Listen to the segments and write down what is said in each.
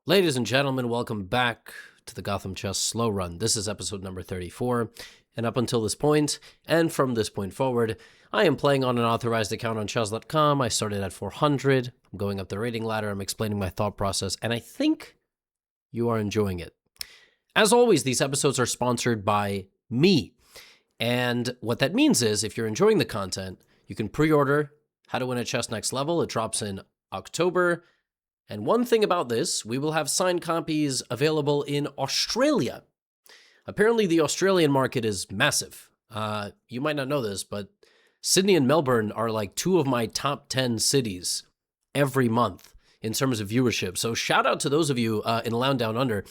Ladies and gentlemen, welcome back to the Gotham Chess Slow Run. This is episode number 34, and up until this point, and from this point forward, I am playing on an authorized account on chess.com. I started at 400. I'm going up the rating ladder. I'm explaining my thought process, and I think you are enjoying it. As always, these episodes are sponsored by me, and what that means is if you're enjoying the content, you can pre-order How to Win at Chess Next Level. It drops in October. And one thing about this, we will have signed copies available in Australia. Apparently, the Australian market is massive. You might not know this, but Sydney and Melbourne are like two of my top 10 cities every month in terms of viewership. So shout out to those of you in Lounge Down Under.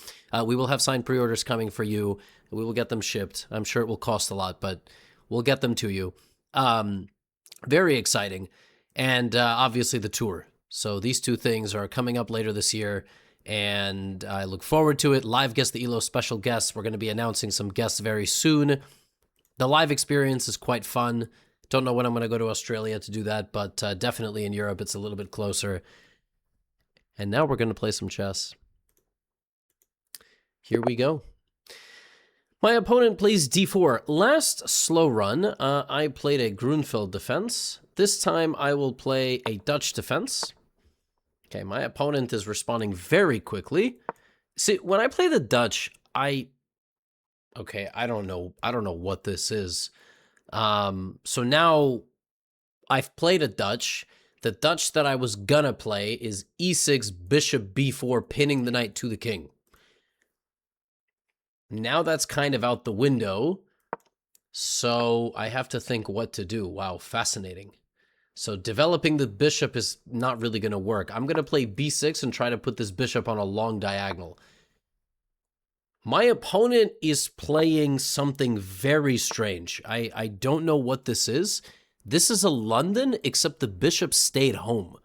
We will have signed pre-orders coming for you. We will get them shipped. I'm sure it will cost a lot, but we'll get them to you. Very exciting. And obviously the tour. So these two things are coming up later this year, and I look forward to it. Live Guest the ELO special guests. We're going to be announcing some guests very soon. The live experience is quite fun. Don't know when I'm going to go to Australia to do that, but definitely in Europe it's a little bit closer. And now we're going to play some chess. Here we go. My opponent plays d4. Last slow run, I played a Grunfeld defense. This time I will play a Dutch defense. Okay, my opponent is responding very quickly. See, when I play the Dutch, I don't know what this is. So now I've played a Dutch. The Dutch that I was gonna play is e6, bishop b4, pinning the knight to the king. Now that's kind of out the window. So I have to think what to do. Wow, fascinating. So developing the bishop is not really going to work. I'm going to play b6 and try to put this bishop on a long diagonal. My opponent is playing something very strange. I don't know what this is. This is a London, except the bishop stayed home.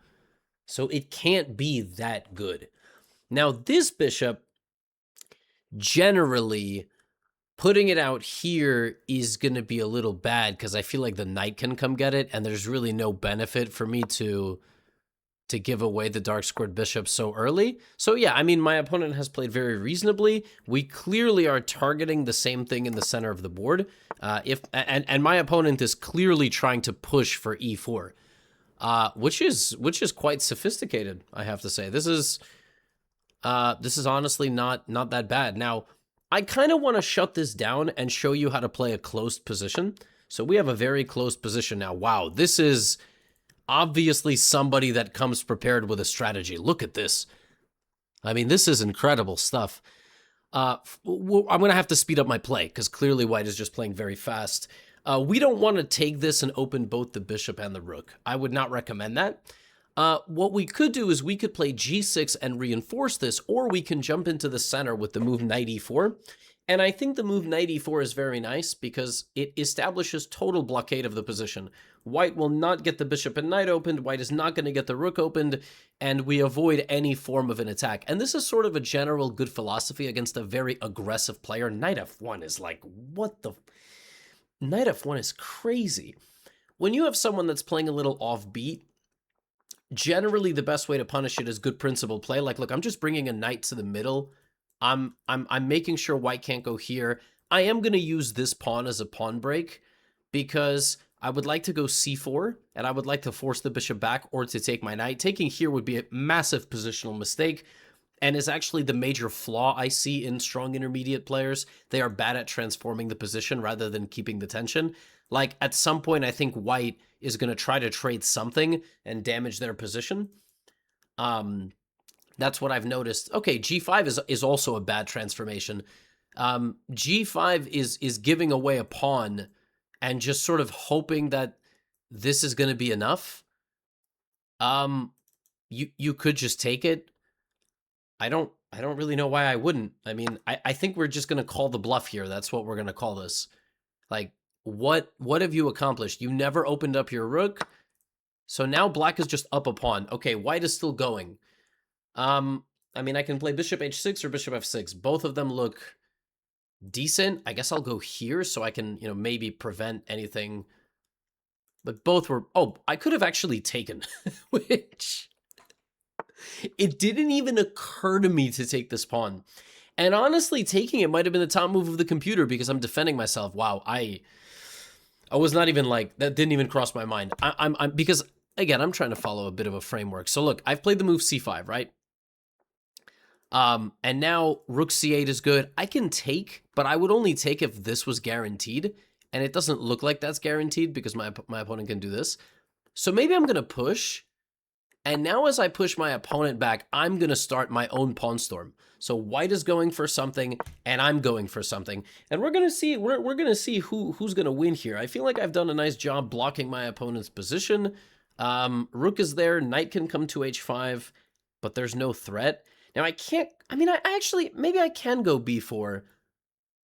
So it can't be that good. Now, this bishop, generally, putting it out here is going to be a little bad because I feel like the knight can come get it, and there's really no benefit for me to give away the dark squared bishop so early. So yeah, I mean, my opponent has played very reasonably. We clearly are targeting the same thing in the center of the board. And my opponent is clearly trying to push for e4, which is quite sophisticated, I have to say. This is honestly not that bad. Now, I kind of want to shut this down and show you how to play a closed position. So we have a very closed position now. Wow, this is obviously somebody that comes prepared with a strategy. Look at this. I mean, this is incredible stuff. I'm going to have to speed up my play because clearly white is just playing very fast. We don't want to take this and open both the bishop and the rook. I would not recommend that. What we could do is we could play g6 and reinforce this, or we can jump into the center with the move knight e4. And I think the move knight e4 is very nice because it establishes total blockade of the position. White will not get the bishop and knight opened, white is not going to get the rook opened, and we avoid any form of an attack. And this is sort of a general good philosophy against a very aggressive player. Knight f1 is like, what the... Knight f1 is crazy. When you have someone that's playing a little offbeat, generally the best way to punish it is good principled play. Like, look, I'm just bringing a knight to the middle. I'm making sure white can't go here. I am going to use this pawn as a pawn break because I would like to go c4 and I would like to force the bishop back or to take my knight. Taking here would be a massive positional mistake and is actually the major flaw I see in strong intermediate players. They are bad at transforming the position rather than keeping the tension. Like, at some point, I think white is going to try to trade something and damage their position. That's what I've noticed. Okay, g5 is also a bad transformation. G5 is giving away a pawn and just sort of hoping that this is going to be enough. You could just take it. I don't really know why I wouldn't. I mean, I think we're just going to call the bluff here. That's what we're going to call this. Like, what have you accomplished? You never opened up your rook. So now black is just up a pawn. Okay, white is still going. I mean, I can play bishop h6 or bishop f6. Both of them look decent. I guess I'll go here so I can, maybe prevent anything. But both were... Oh, I could have actually taken, which... It didn't even occur to me to take this pawn. And honestly, taking it might have been the top move of the computer because I'm defending myself. Wow, I was not even like, that didn't even cross my mind. I'm because again, I'm trying to follow a bit of a framework. So look, I've played the move c5, right? And now rook c8 is good. I can take, but I would only take if this was guaranteed. And it doesn't look like that's guaranteed because my opponent can do this. So maybe I'm going to push. And now as I push my opponent back, I'm going to start my own pawn storm. So white is going for something, and I'm going for something. And we're going to see we're going to see who's going to win here. I feel like I've done a nice job blocking my opponent's position. Rook is there, knight can come to h5, but there's no threat. Now I can't, I mean, I actually, maybe I can go b4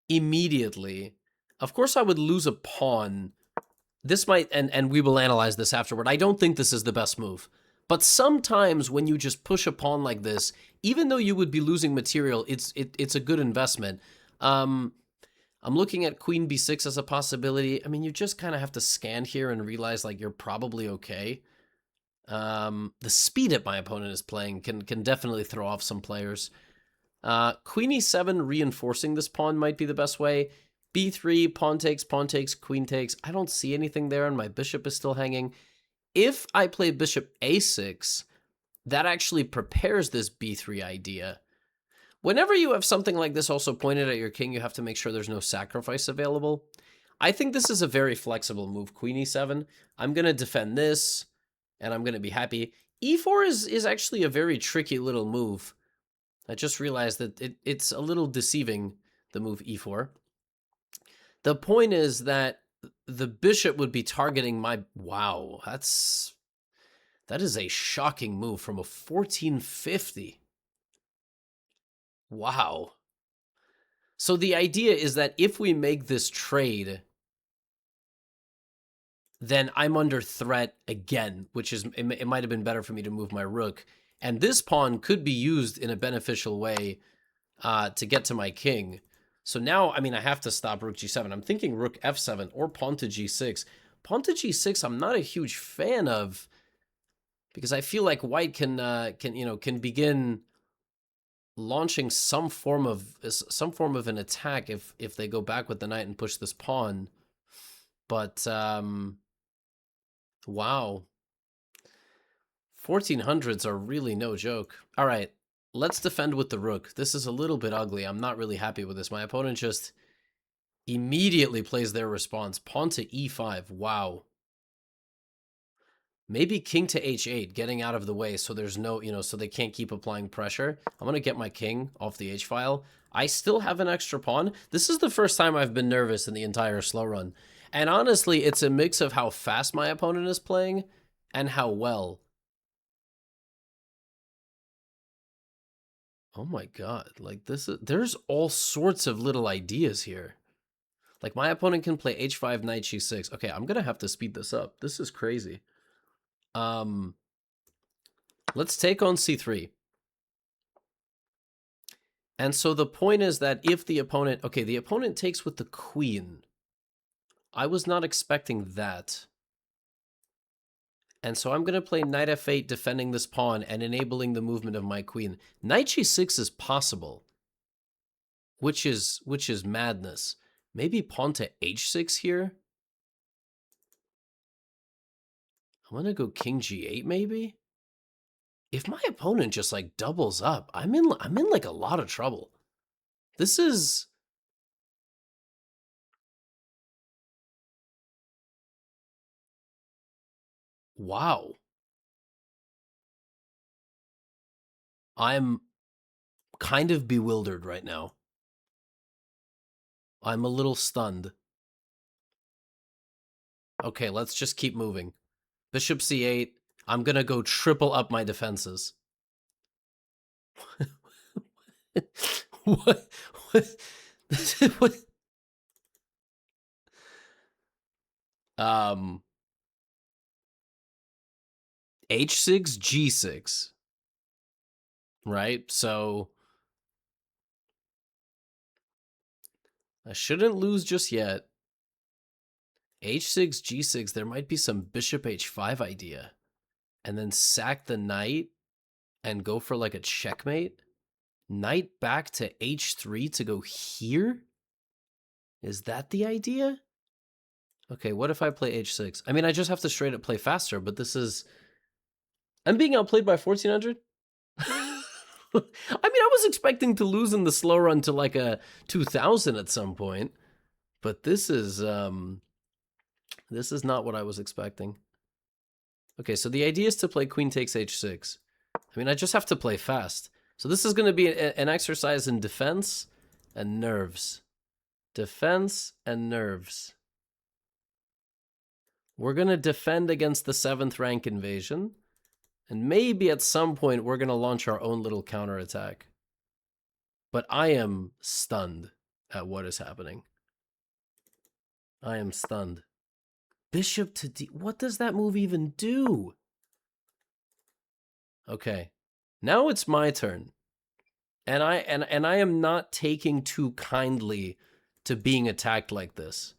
immediately. Of course I would lose a pawn. This might, and we will analyze this afterward. I don't think this is the best move. But sometimes when you just push a pawn like this, even though you would be losing material, it's a good investment. I'm looking at queen b6 as a possibility. I mean, you just kind of have to scan here and realize like you're probably okay. The speed that my opponent is playing can definitely throw off some players. Queen e7 reinforcing this pawn might be the best way. b3, pawn takes, queen takes. I don't see anything there, and my bishop is still hanging. If I play bishop a6, that actually prepares this b3 idea. Whenever you have something like this also pointed at your king, you have to make sure there's no sacrifice available. I think this is a very flexible move, queen e7. I'm going to defend this, and I'm going to be happy. e4 is actually a very tricky little move. I just realized that it's a little deceiving, the move e4. The point is that the bishop would be targeting my... Wow, that is a shocking move from a 1450. Wow. So the idea is that if we make this trade, then I'm under threat again, which is, it might have been better for me to move my rook. And this pawn could be used in a beneficial way to get to my king. So now, I mean, I have to stop rook g7. I'm thinking rook f7 or pawn to g6. Pawn to g6, I'm not a huge fan of because I feel like white can begin launching some form of an attack if they go back with the knight and push this pawn. But wow, 1400s are really no joke. All right, let's defend with the rook. This is a little bit ugly. I'm not really happy with this. My opponent just immediately plays their response. Pawn to e5. Wow. Maybe king to h8, getting out of the way so there's no, so they can't keep applying pressure. I'm going to get my king off the h-file. I still have an extra pawn. This is the first time I've been nervous in the entire slow run. And honestly, it's a mix of how fast my opponent is playing and how well. Oh my god, like there's all sorts of little ideas here. Like my opponent can play h5, knight g6. Okay, I'm going to have to speed this up. This is crazy. Let's take on c3. And so the point is that if the opponent... Okay, the opponent takes with the queen. I was not expecting that. And so I'm going to play knight f8, defending this pawn and enabling the movement of my queen. Knight g6 is possible, which is madness. Maybe pawn to h6 here? I'm going to go king g8 maybe? If my opponent just like doubles up, I'm in like a lot of trouble. This is... Wow. I'm kind of bewildered right now. I'm a little stunned. Okay, let's just keep moving. Bishop c8. I'm gonna go triple up my defenses. What? What? Um, h6, g6. Right? So I shouldn't lose just yet. h6, g6, there might be some bishop h5 idea. And then sack the knight and go for like a checkmate. Knight back to h3 to go here? Is that the idea? Okay, what if I play h6? I mean, I just have to straight up play faster, but this is... I'm being outplayed by 1400? I mean, I was expecting to lose in the slow run to like a 2000 at some point, but this is not what I was expecting. Okay, so the idea is to play queen takes h6. I mean, I just have to play fast. So this is going to be an exercise in defense and nerves. Defense and nerves. We're going to defend against the 7th rank invasion. And maybe at some point we're going to launch our own little counterattack. But I am stunned at what is happening. I am stunned. Bishop to D. What does that move even do? Okay. Now it's my turn. And I am not taking too kindly to being attacked like this.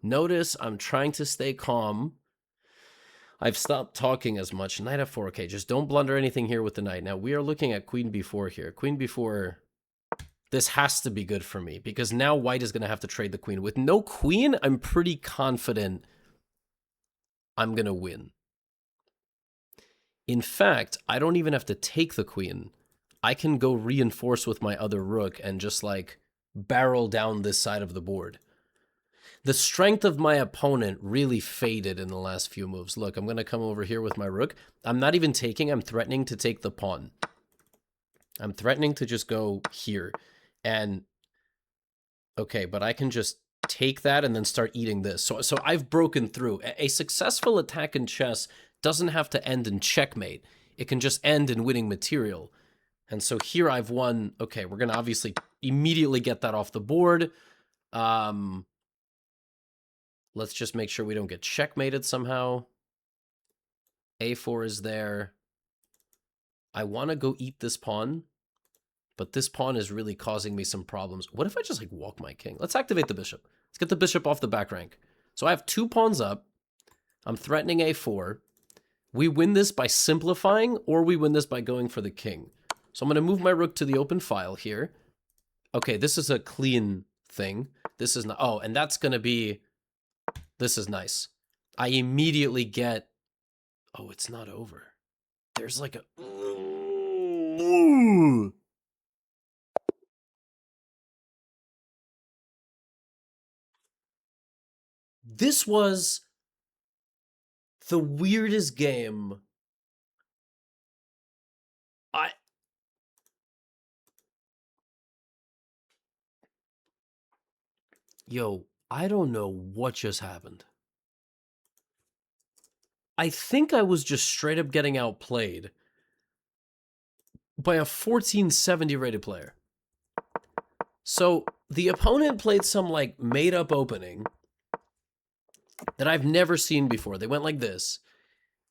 Notice I'm trying to stay calm. I've stopped talking as much. Knight f4. Okay, just don't blunder anything here with the knight. Now, we are looking at queen b4 here. Queen b4, this has to be good for me because now white is going to have to trade the queen. With no queen, I'm pretty confident I'm going to win. In fact, I don't even have to take the queen. I can go reinforce with my other rook and just like barrel down this side of the board. The strength of my opponent really faded in the last few moves. Look, I'm going to come over here with my rook. I'm not even taking, I'm threatening to take the pawn. I'm threatening to just go here. And, okay, but I can just take that and then start eating this. So I've broken through. A successful attack in chess doesn't have to end in checkmate. It can just end in winning material. And so here I've won. Okay, we're going to obviously immediately get that off the board. Let's just make sure we don't get checkmated somehow. a4 is there. I want to go eat this pawn, but this pawn is really causing me some problems. What if I just like walk my king? Let's activate the bishop. Let's get the bishop off the back rank. So I have 2 pawns up. I'm threatening a4. We win this by simplifying, or we win this by going for the king. So I'm going to move my rook to the open file here. Okay, this is a clean thing. This is not... Oh, and that's going to be... This is nice. I immediately get... Oh, it's not over. There's like a... This was the weirdest game. Yo, I don't know what just happened. I think I was just straight up getting outplayed by a 1470 rated player. So the opponent played some like made up opening that I've never seen before. They went like this.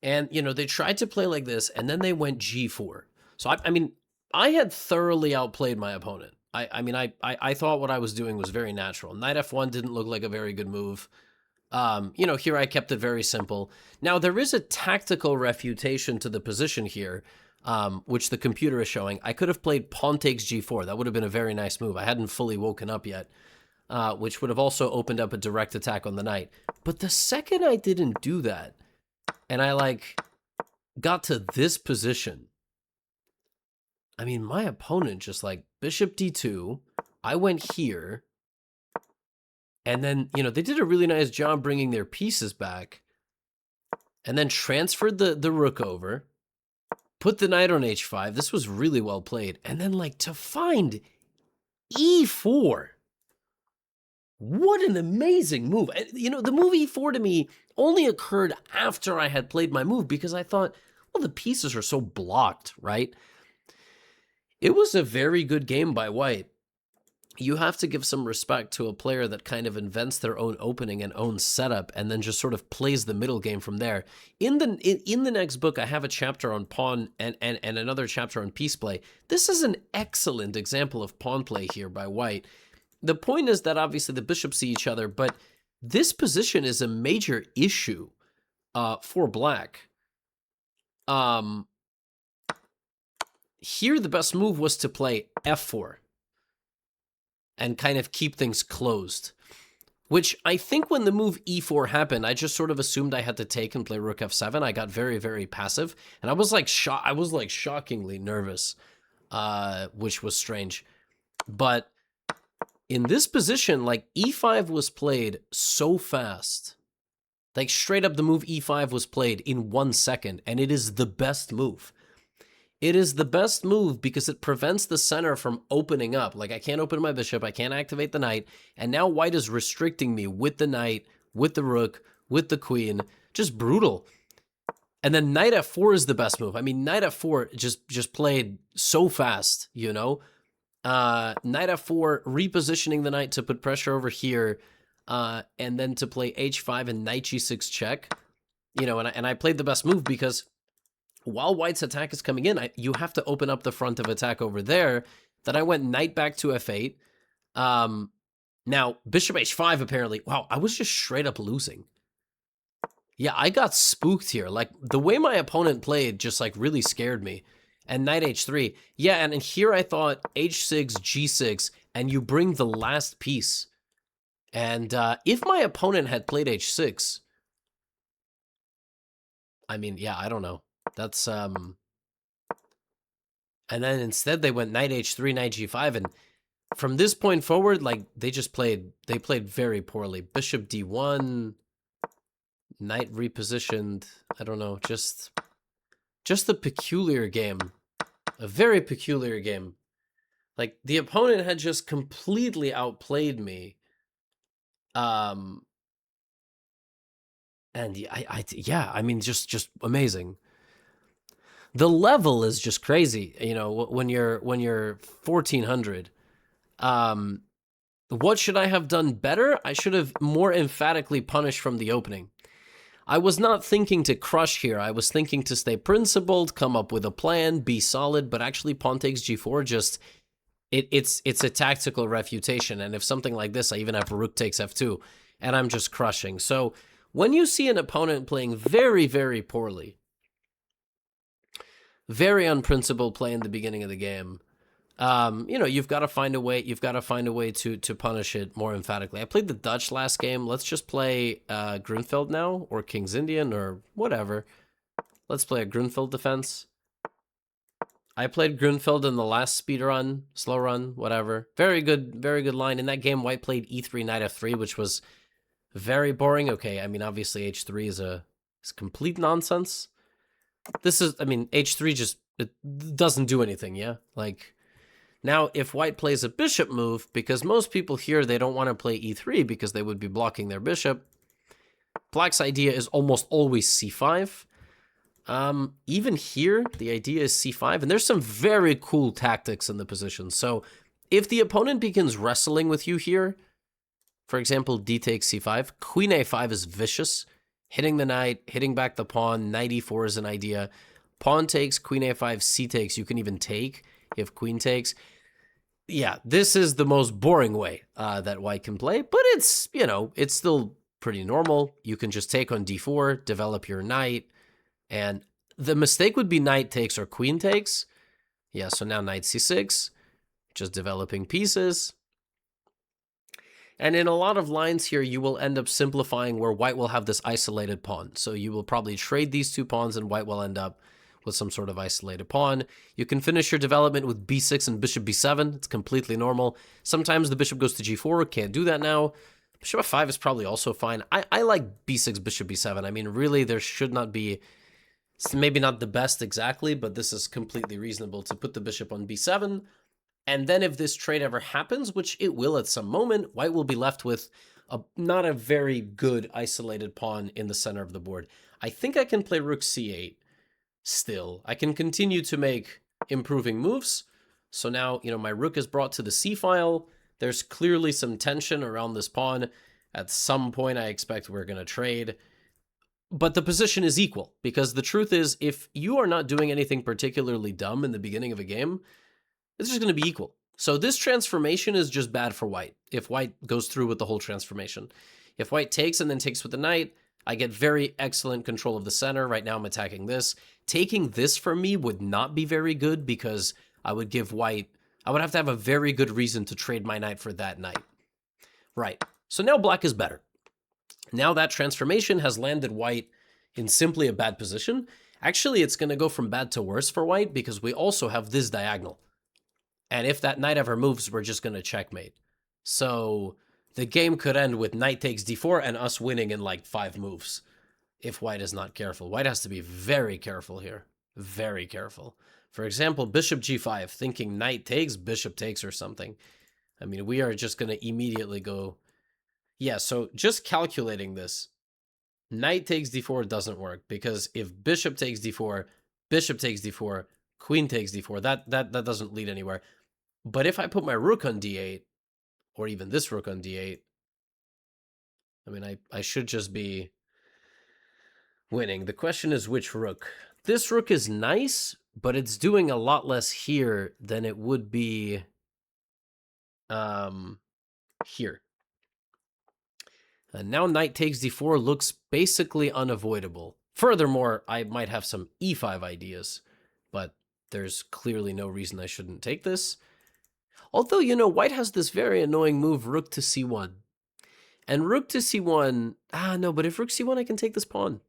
And, you know, they tried to play like this, and then they went g4. So, I mean, I had thoroughly outplayed my opponent. I thought what I was doing was very natural. Knight f1 didn't look like a very good move. You know, here I kept it very simple. Now, there is a tactical refutation to the position here, which the computer is showing. I could have played pawn takes g4. That would have been a very nice move. I hadn't fully woken up yet, which would have also opened up a direct attack on the knight. But the second I didn't do that, and I, like, got to this position, I mean, my opponent just, like, bishop d2, I went here, and then, you know, they did a really nice job bringing their pieces back, and then transferred the rook over, put the knight on h5. This was really well played. And then, like, to find e4. What an amazing move. You know, the move e4 to me only occurred after I had played my move because I thought, well, the pieces are so blocked, right? It was a very good game by white. You have to give some respect to a player that kind of invents their own opening and own setup and then just sort of plays the middle game from there. In the next book, I have a chapter on pawn and another chapter on piece play. This is an excellent example of pawn play here by white. The point is that obviously the bishops see each other, but this position is a major issue for black. here the best move was to play f4 and kind of keep things closed. Which I think when the move e4 happened, I just sort of assumed I had to take and play rook f7. I got very, very passive, and I was like shockingly nervous, which was strange. But in this position, like e5 was played so fast. Like straight up the move e5 was played in 1 second, and it is the best move. It is the best move because it prevents the center from opening up. Like I can't open my bishop, I can't activate the knight, and now white is restricting me with the knight, with the rook, with the queen. Just brutal. And then knight f4 is the best move. I mean, knight f4 just played so fast, you know? Knight f4, repositioning the knight to put pressure over here, and then to play h5 and knight g6 check. You know, and I played the best move because while white's attack is coming in, you have to open up the front of attack over there. Then I went knight back to f8. Now, bishop h5 apparently. Wow, I was just straight up losing. Yeah, I got spooked here. Like, the way my opponent played just, like, really scared me. And knight h3. Yeah, and here I thought h6, g6, and you bring the last piece. And if my opponent had played h6, I mean, yeah, I don't know. That's, and then instead they went knight h3, knight g5, and from this point forward, like, they played very poorly. Bishop d1, knight repositioned, I don't know, just a peculiar game. A very peculiar game. Like, the opponent had just completely outplayed me. And yeah, I mean, just amazing. The level is just crazy, you know, when you're 1400. What should I have done better? I should have more emphatically punished from the opening. I was not thinking to crush here. I was thinking to stay principled, come up with a plan, be solid, but actually pawn takes g4 just it's a tactical refutation. And if something like this, I even have rook takes f2 and I'm just crushing. So when you see an opponent playing very, very poorly, very unprincipled play in the beginning of the game, you know, you've got to find a way. You've got to find a way to punish it more emphatically. I played the Dutch last game. Let's just play Grunfeld now, or King's Indian, or whatever. Let's play a Grunfeld defense. I played Grunfeld in the last speed run, slow run, whatever. Very good line. In that game, white played e3, knight f3, which was very boring. Okay, I mean, obviously h3 is complete nonsense. This is, I mean, h3 just, it doesn't do anything, yeah? Like, now if white plays a bishop move, because most people here, they don't want to play e3 because they would be blocking their bishop, black's idea is almost always c5. Even here, the idea is c5, and there's some very cool tactics in the position. So if the opponent begins wrestling with you here, for example, d takes c5, queen a5 is vicious. Hitting the knight, hitting back the pawn, knight e4 is an idea. Pawn takes, queen a5, c takes. You can even take if queen takes. Yeah, this is the most boring way that white can play, but it's, you know, it's still pretty normal. You can just take on d4, develop your knight, and the mistake would be knight takes or queen takes. Yeah, so now knight c6, just developing pieces. And in a lot of lines here, you will end up simplifying where white will have this isolated pawn. So you will probably trade these two pawns and white will end up with some sort of isolated pawn. You can finish your development with b6 and bishop b7. It's completely normal. Sometimes the bishop goes to g4. Can't do that now. Bishop f5 is probably also fine. I like b6, bishop b7. I mean, really, there should not be... It's maybe not the best exactly, but this is completely reasonable to put the bishop on b7. And then if this trade ever happens, which it will at some moment, white will be left with not a very good isolated pawn in the center of the board. I think I can play rook c8 still. I can continue to make improving moves. So now, you know, my rook is brought to the c-file. There's clearly some tension around this pawn. At some point, I expect we're going to trade. But the position is equal, because the truth is, if you are not doing anything particularly dumb in the beginning of a game, it's just going to be equal. So this transformation is just bad for white, if white goes through with the whole transformation. If white takes and then takes with the knight, I get very excellent control of the center. Right now I'm attacking this. Taking this from me would not be very good because I would give white... I would have to have a very good reason to trade my knight for that knight. Right. So now black is better. Now that transformation has landed white in simply a bad position. Actually, it's going to go from bad to worse for white because we also have this diagonal. And if that knight ever moves, we're just going to checkmate. So the game could end with knight takes d4 and us winning in like 5 moves if white is not careful. White has to be very careful here. Very careful. For example, bishop g5, thinking knight takes, bishop takes or something. I mean, we are just going to immediately go... Yeah, so just calculating this, knight takes d4 doesn't work because if bishop takes d4, bishop takes d4, queen takes d4, that doesn't lead anywhere. But if I put my rook on d8, or even this rook on d8, I mean, I should just be winning. The question is which rook. This rook is nice, but it's doing a lot less here than it would be here. And now knight takes d4 looks basically unavoidable. Furthermore, I might have some e5 ideas, but there's clearly no reason I shouldn't take this. Although, you know, white has this very annoying move, rook to c1. And rook to c1, no, but if rook c1, I can take this pawn.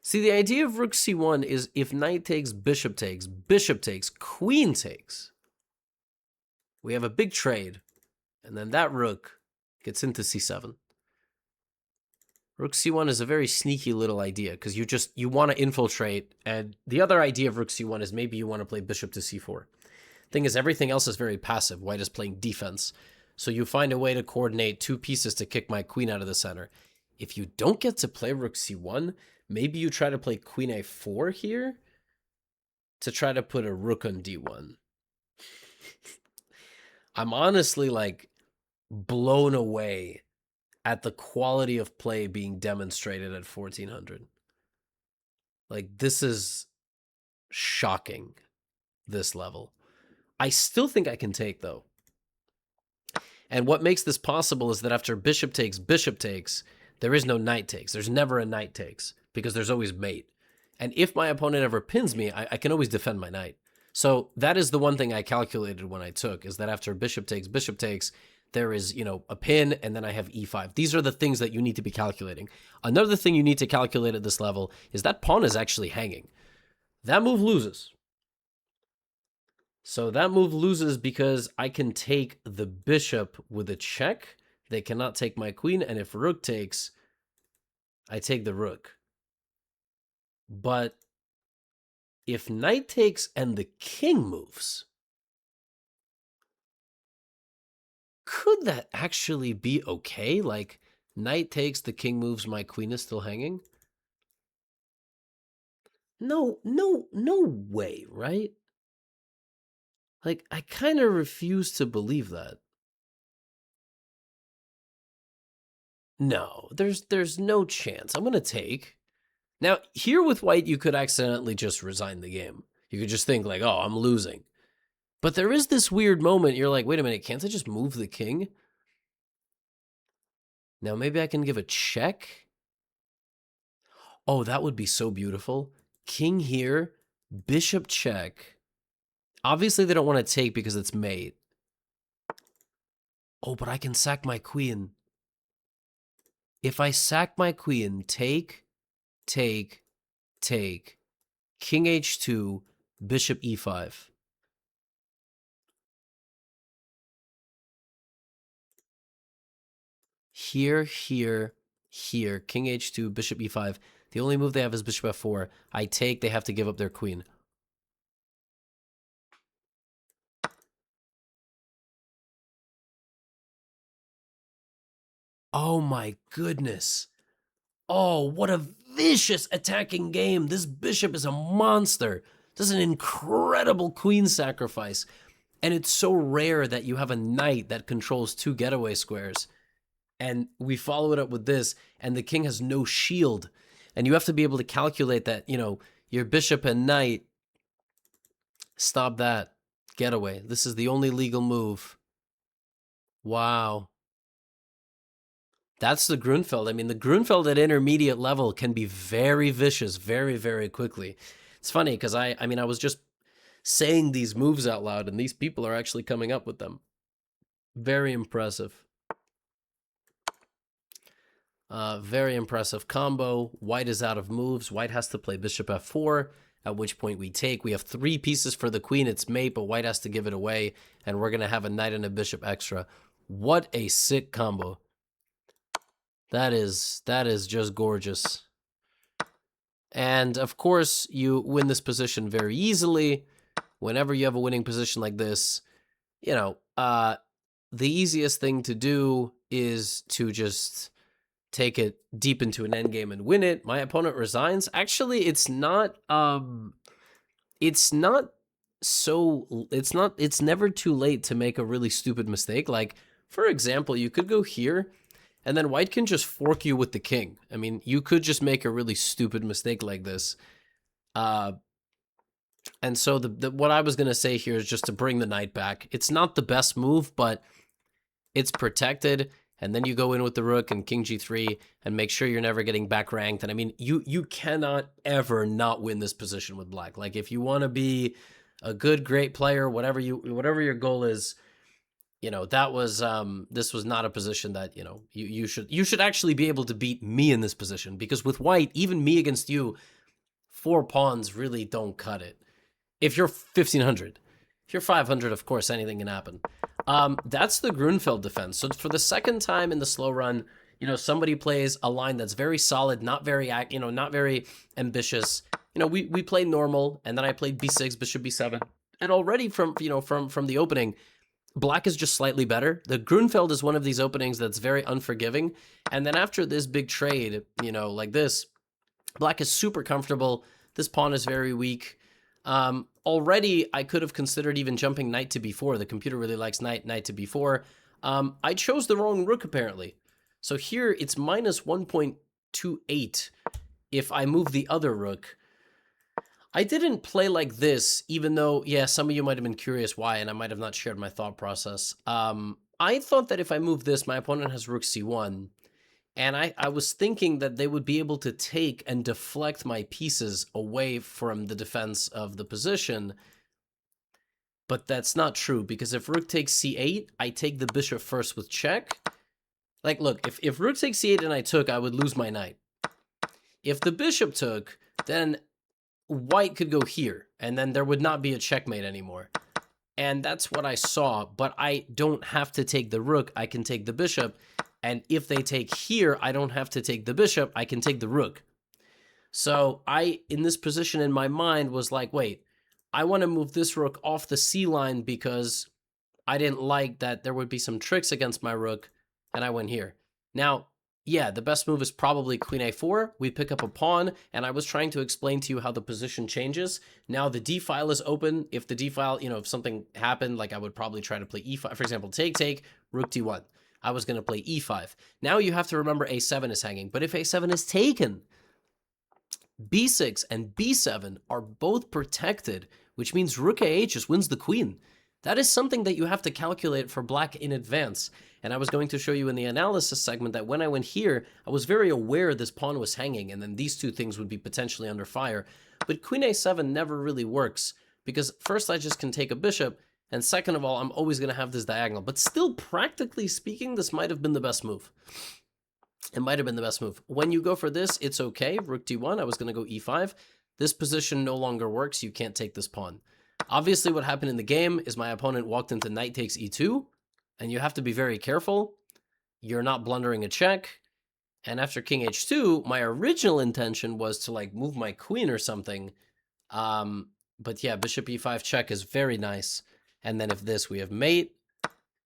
See, the idea of rook c1 is if knight takes, bishop takes, queen takes. We have a big trade, and then that rook gets into c7. Rook c1 is a very sneaky little idea because you want to infiltrate, and the other idea of rook c1 is maybe you want to play bishop to c4. Thing is, everything else is very passive. White is playing defense. So you find a way to coordinate 2 pieces to kick my queen out of the center. If you don't get to play rook c1, maybe you try to play queen a4 here to try to put a rook on d1. I'm honestly like blown away at the quality of play being demonstrated at 1400. Like, this is shocking, this level. I still think I can take, though. And what makes this possible is that after bishop takes, there is no knight takes. There's never a knight takes because there's always mate. And if my opponent ever pins me, I can always defend my knight. So that is the one thing I calculated when I took, is that after bishop takes, there is, you know, a pin, and then I have e5. These are the things that you need to be calculating. Another thing you need to calculate at this level is that pawn is actually hanging. That move loses. So that move loses because I can take the bishop with a check. They cannot take my queen, and if rook takes, I take the rook. But if knight takes and the king moves, could that actually be okay? Like, knight takes, the king moves, my queen is still hanging? No way, right? Like, I kind of refuse to believe that. No, there's no chance. I'm going to take. Now, here with white, you could accidentally just resign the game. You could just think like, oh, I'm losing. But there is this weird moment. You're like, wait a minute, can't I just move the king? Now, maybe I can give a check. Oh, that would be so beautiful. King here, bishop check. Obviously, they don't want to take because it's mate. Oh, but I can sack my queen. If I sack my queen, take, king h2, bishop e5. Here, king h2, bishop e5. The only move they have is bishop f4. I take, they have to give up their queen. Oh my goodness. Oh, what a vicious attacking game. This bishop is a monster. Does an incredible queen sacrifice. And it's so rare that you have a knight that controls 2 getaway squares. And we follow it up with this, and the king has no shield. And you have to be able to calculate that, you know, your bishop and knight, stop that, getaway. This is the only legal move. Wow. That's the Grunfeld. I mean, the Grunfeld at intermediate level can be very vicious very, very quickly. It's funny because I mean, I was just saying these moves out loud and these people are actually coming up with them. Very impressive. Very impressive combo. White is out of moves. White has to play bishop f4, at which point we take. We have 3 pieces for the queen. It's mate, but white has to give it away, and we're going to have a knight and a bishop extra. What a sick combo. That is just gorgeous. And of course, you win this position very easily. Whenever you have a winning position like this, you know, the easiest thing to do is to just take it deep into an endgame and win it. My opponent resigns. Actually, it's not it's never too late to make a really stupid mistake. Like, for example, you could go here and then white can just fork you with the king. I mean, you could just make a really stupid mistake like this. And so what I was going to say here is just to bring the knight back. It's not the best move, but it's protected. And then you go in with the rook and king g3 and make sure you're never getting back ranked. And I mean, you cannot ever not win this position with black. Like, if you want to be a good, great player, whatever your goal is, you know, that was this was not a position that, you know, you should actually be able to beat me in this position, because with white, even me against you, 4 pawns really don't cut it. If you're 1500, if you're 500, of course anything can happen. That's the Grunfeld defense. So for the second time in the slow run, you know, somebody plays a line that's very solid, not very ambitious. You know, we played normal, and then I played b6, bishop b7, and already from the opening, black is just slightly better. The Grunfeld is one of these openings that's very unforgiving, and then after this big trade, you know, like this, black is super comfortable. This pawn is very weak. Already, I could have considered even jumping knight to b4. The computer really likes knight to b4. I chose the wrong rook, apparently. So here, it's minus 1.28 if I move the other rook. I didn't play like this, even though, yeah, some of you might have been curious why, and I might have not shared my thought process. I thought that if I move this, my opponent has rook c1. And I was thinking that they would be able to take and deflect my pieces away from the defense of the position. But that's not true, because if rook takes c8, I take the bishop first with check. Like, look, if rook takes c8 and I took, I would lose my knight. If the bishop took, then white could go here, and then there would not be a checkmate anymore. And that's what I saw, but I don't have to take the rook, I can take the bishop. And if they take here, I don't have to take the bishop, I can take the rook. So I, in this position in my mind, was like, wait, I want to move this rook off the c line because I didn't like that there would be some tricks against my rook, and I went here. Now, yeah, the best move is probably queen a4. We pick up a pawn, and I was trying to explain to you how the position changes. Now the d file is open. If the d file, you know, if something happened, like I would probably try to play e5. For example, take, rook d1. I was going to play e5. Now you have to remember a7 is hanging. But if a7 is taken, b6 and b7 are both protected, which means rook ah just wins the queen. That is something that you have to calculate for black in advance. And I was going to show you in the analysis segment that when I went here, I was very aware this pawn was hanging, and then these two things would be potentially under fire. But queen a7 never really works, because first I just can take a bishop, and second of all, I'm always going to have this diagonal. But still, practically speaking, this might have been the best move. It might have been the best move. When you go for this, it's okay. Rook d1, I was going to go e5. This position no longer works. You can't take this pawn. Obviously, what happened in the game is my opponent walked into knight takes e2, and you have to be very careful. You're not blundering a check. And after king h2, my original intention was to, like, move my queen or something. But yeah, bishop e5 check is very nice. And then if this, we have mate.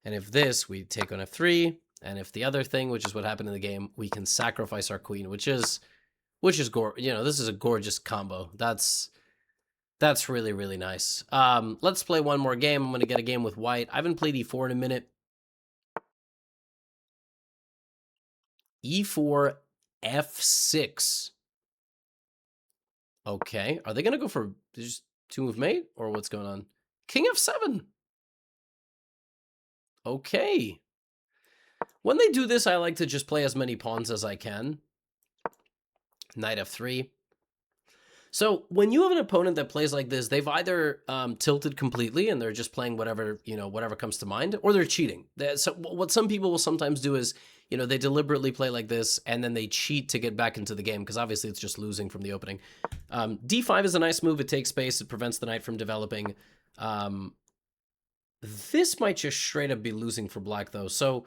And if this, we take on f3. And if the other thing, which is what happened in the game, we can sacrifice our queen, which is this is a gorgeous combo. That's really, really nice. Let's play one more game. I'm going to get a game with white. I haven't played e4 in a minute. e4, f6. Okay. Are they going to go for just two-move mate, or what's going on? King f7. Okay. When they do this, I like to just play as many pawns as I can. Knight f3. So when you have an opponent that plays like this, they've either tilted completely and they're just playing whatever, whatever comes to mind, or they're cheating. So what some people will sometimes do is, they deliberately play like this and then they cheat to get back into the game because obviously it's just losing from the opening. D5 is a nice move. It takes space. It prevents the knight from developing. This might just straight up be losing for black though. So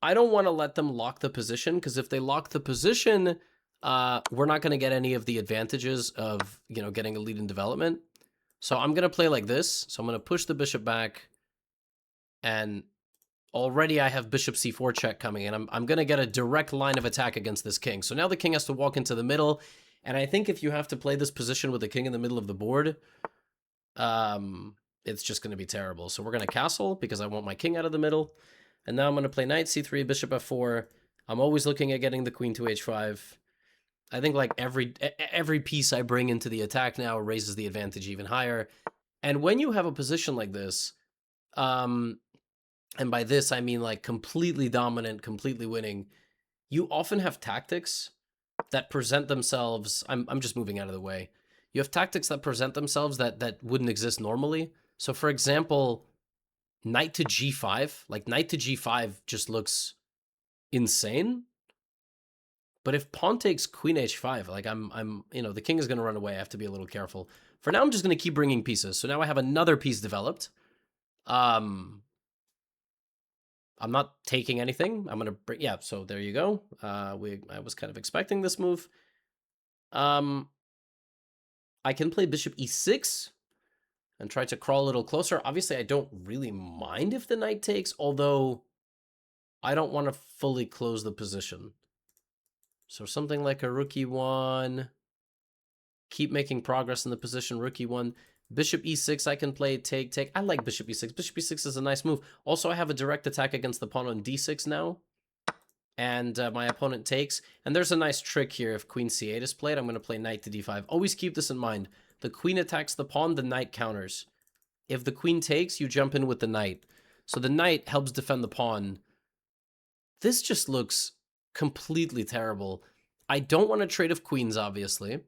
I don't want to let them lock the position because if they lock the position, we're not going to get any of the advantages of, getting a lead in development. So I'm going to play like this. So I'm going to push the bishop back. And already I have bishop c4 check coming in. I'm going to get a direct line of attack against this king. So now the king has to walk into the middle. And I think if you have to play this position with the king in the middle of the board, it's just going to be terrible. So we're going to castle because I want my king out of the middle. And now I'm going to play knight c3, bishop f4. I'm always looking at getting the queen to h5. I think like every piece I bring into the attack now raises the advantage even higher. And when you have a position like this, and by this I mean like completely dominant, completely winning, you often have tactics that present themselves. I'm just moving out of the way. You have tactics that present themselves that wouldn't exist normally. So for example, knight to g5, like knight to g5 just looks insane. But if pawn takes queen h5, like I'm the king is going to run away. I have to be a little careful. For now, I'm just going to keep bringing pieces. So now I have another piece developed. I'm not taking anything. I'm going to bring, yeah, so there you go. I was kind of expecting this move. I can play bishop e6 and try to crawl a little closer. Obviously, I don't really mind if the knight takes, although I don't want to fully close the position. So something like a rook e1, keep making progress in the position, rook e1, bishop e6 I can play, take. I like bishop e6. Bishop e6 is a nice move. Also, I have a direct attack against the pawn on d6 now, and my opponent takes. And there's a nice trick here. If queen c8 is played, I'm going to play knight to d5. Always keep this in mind. The queen attacks the pawn, the knight counters. If the queen takes, you jump in with the knight. So the knight helps defend the pawn. This just looks completely terrible. I don't want to trade of queens, obviously.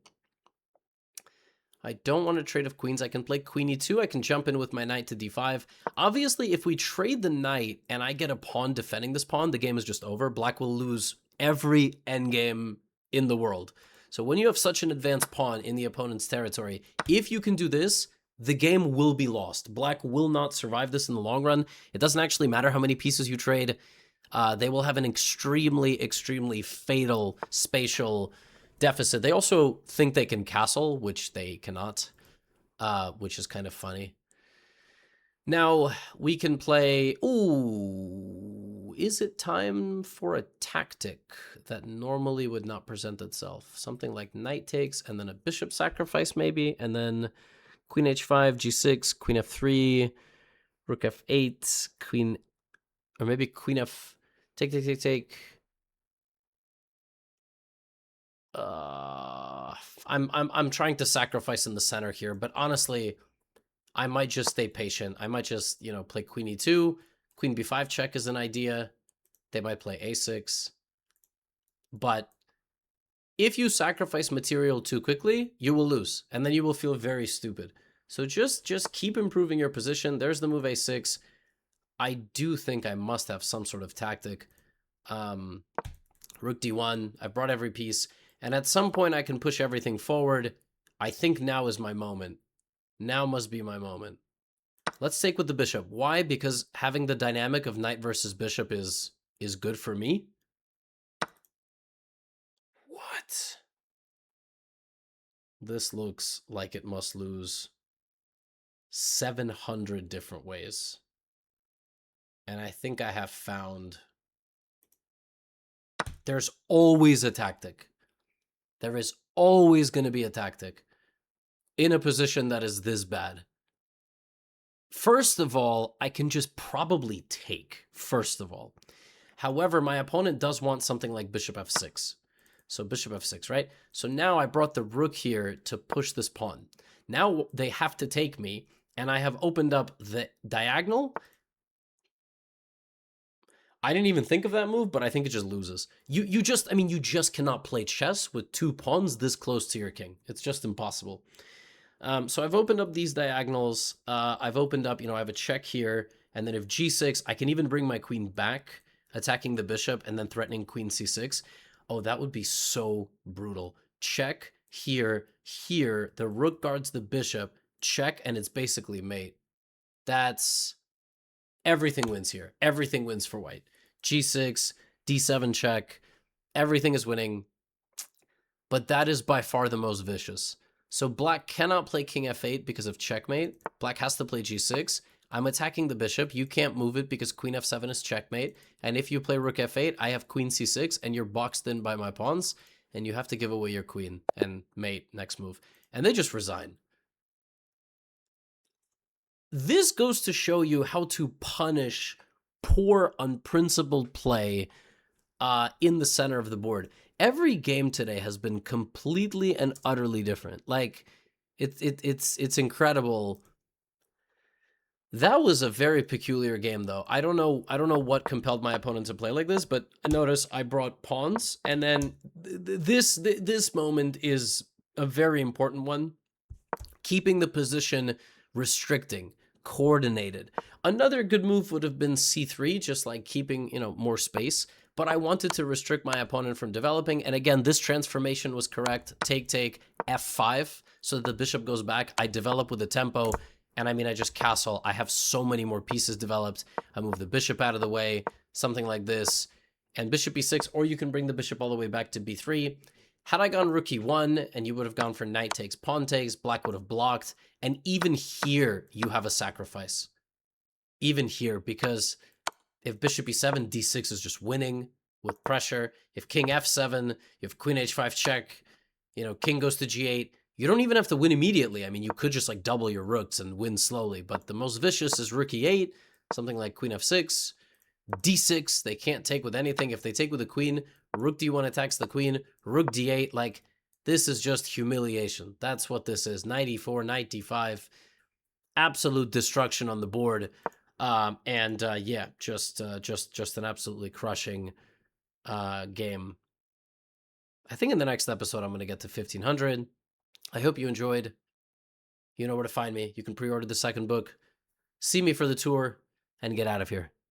I don't want to trade of queens. I can play queen e2. I can jump in with my knight to d5. Obviously, if we trade the knight and I get a pawn defending this pawn, the game is just over. Black will lose every endgame in the world. So when you have such an advanced pawn in the opponent's territory, if you can do this, the game will be lost. Black will not survive this in the long run. It doesn't actually matter how many pieces you trade. They will have an extremely, extremely fatal spatial deficit. They also think they can castle, which they cannot, which is kind of funny. Now we can play, ooh, is it time for a tactic that normally would not present itself? Something like knight takes and then a bishop sacrifice maybe, and then queen h5, g6, queen f3, rook f8, queen, or maybe queen f, take. I'm trying to sacrifice in the center here, but honestly, I might just stay patient. I might just, play queen e2, queen b5 check is an idea. They might play a6. But if you sacrifice material too quickly, you will lose, and then you will feel very stupid. So just keep improving your position. There's the move a6. I do think I must have some sort of tactic. Rook d1. I brought every piece. And at some point, I can push everything forward. I think now is my moment. Now must be my moment. Let's take with the bishop. Why? Because having the dynamic of knight versus bishop is good for me. What? This looks like it must lose 700 different ways. And I think I have found... There's always a tactic. There is always going to be a tactic in a position that is this bad. First of all, I can just probably take, first of all. However, my opponent does want something like bishop f6. So bishop f6, right? So now I brought the rook here to push this pawn. Now they have to take me, and I have opened up the diagonal. I didn't even think of that move, but I think it just loses. You just, I mean, you just cannot play chess with 2 pawns this close to your king. It's just impossible. So I've opened up these diagonals. I've opened up, I have a check here, and then if g6, I can even bring my queen back, attacking the bishop, and then threatening queen c6. Oh, that would be so brutal. Check here, here, the rook guards the bishop, check, and it's basically mate. That's... everything wins here. Everything wins for white. G6, D7 check, everything is winning, but that is by far the most vicious. So black cannot play king f8 because of checkmate. Black has to play g6. I'm attacking the bishop. You can't move it because queen f7 is checkmate. And if you play rook f8, I have queen c6, and you're boxed in by my pawns, and you have to give away your queen and mate next move. And they just resign. This goes to show you how to punish poor, unprincipled play in the center of the board. Every game today has been completely and utterly different. Like, it's incredible. That was a very peculiar game, though. I don't know what compelled my opponent to play like this, but notice I brought pawns, and then this moment is a very important one. Keeping the position restricting, coordinated. Another good move would have been c3, just like keeping, more space. But I wanted to restrict my opponent from developing. And again, this transformation was correct. Take, f5, so that the bishop goes back. I develop with the tempo. And I mean, I just castle. I have so many more pieces developed. I move the bishop out of the way, something like this. And bishop e6, or you can bring the bishop all the way back to b3. Had I gone rook e1, and you would have gone for knight takes, pawn takes, black would have blocked. And even here, you have a sacrifice. Even here, because if bishop e7, d6 is just winning with pressure. If king f7, you have queen h5 check, king goes to g8. You don't even have to win immediately. I mean, you could just like double your rooks and win slowly. But the most vicious is rook e8, something like queen f6, d6. They can't take with anything. If they take with the queen, rook d1 attacks the queen, rook d8. Like, this is just humiliation. That's what this is. Knight e4, knight d5. Absolute destruction on the board. Yeah, just an absolutely crushing game. I think in the next episode, I'm going to get to 1500. I hope you enjoyed. You know where to find me. You can pre-order the second book, see me for the tour, and get out of here.